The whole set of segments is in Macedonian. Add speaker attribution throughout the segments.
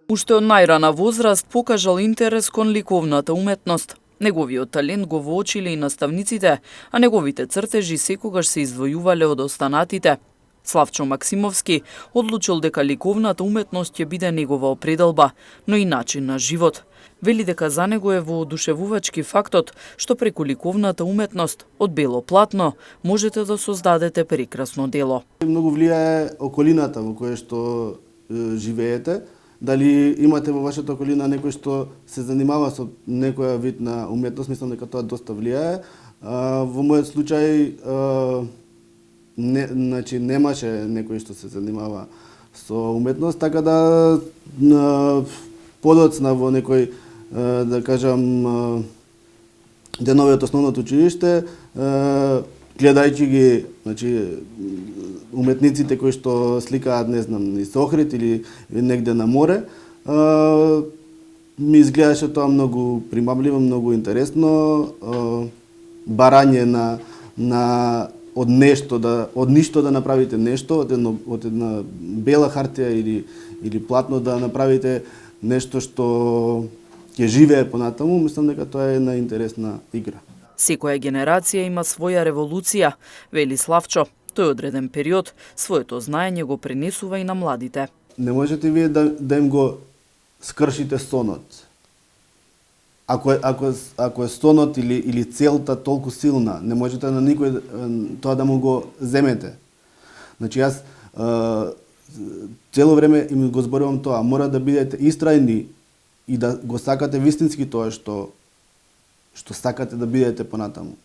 Speaker 1: Уште од најрана возраст покажал интерес кон ликовната уметност. Неговиот талент го воочиле и наставниците, а неговите цртежи секогаш се издвојувале од останатите. Славчо Максимовски одлучил дека ликовната уметност ќе биде негова определба, но и начин на живот. Вели дека за него е воодушевувачки фактот што преку ликовната уметност од бело платно можете да создадете прекрасно дело.
Speaker 2: Многу влијае околината во која што живеете. Дали имате во вашата околина некој што се занимава со некоја вид на уметност, мислам дека тоа доста влијае. Во мојот случај немаше некој што се занимава со уметност, така да подоцна во некој, да кажам, денове од основното училиште, гледајќи ги, уметниците кои што сликаат, не знам, низ Охрид или негде на море, ми изгледаше тоа многу примамливо, многу интересно, барање од нешто, од ништо да направите нешто, од една бела хартија или платно да направите нешто што ќе живее понатаму, мислам дека тоа е една интересна игра.
Speaker 1: Секоја генерација има своја револуција, вели Славчо. Тој одреден период своето знаење го пренесува и на младите.
Speaker 2: Не можете вие да им го скршите сонот. Ако е сонот или целта толку силна, не можете на никој тоа да му го земете. Значи јас цело време им го зборувам тоа, мора да бидете истрајни и да го сакате вистински тоа што сакате да бидете понатаму.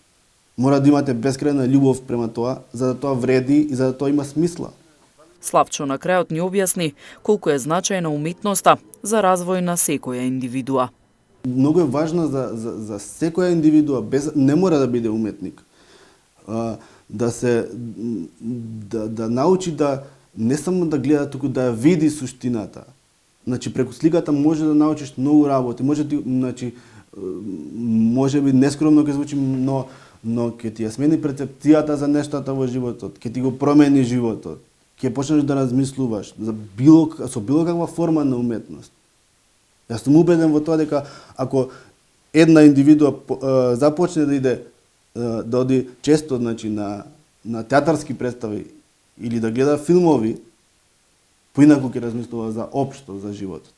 Speaker 2: Мора да имате бескрајна љубов према тоа, за да тоа вреди и за да тоа има смисла.
Speaker 1: Славчо на крајот ни објасни колку е значајна уметноста за развој на секоја индивидуа.
Speaker 2: Многу е важно за секоја индивидуа, не мора да биде уметник, да научи да не само да гледа, туку да ја види суштината. Значи преку сликата може да научиш многу работи, може би нескромно ќе звучи, но ќе ти ја смени перцепцијата за нештата во животот, ќе ти го промени животот, ќе почнеш да размислуваш со било каква форма на уметност. Јас сум убеден во тоа дека ако една индивидуа започне да иде да оди често на театарски представи или да гледа филмови, поинаку ќе размислува за општо за животот.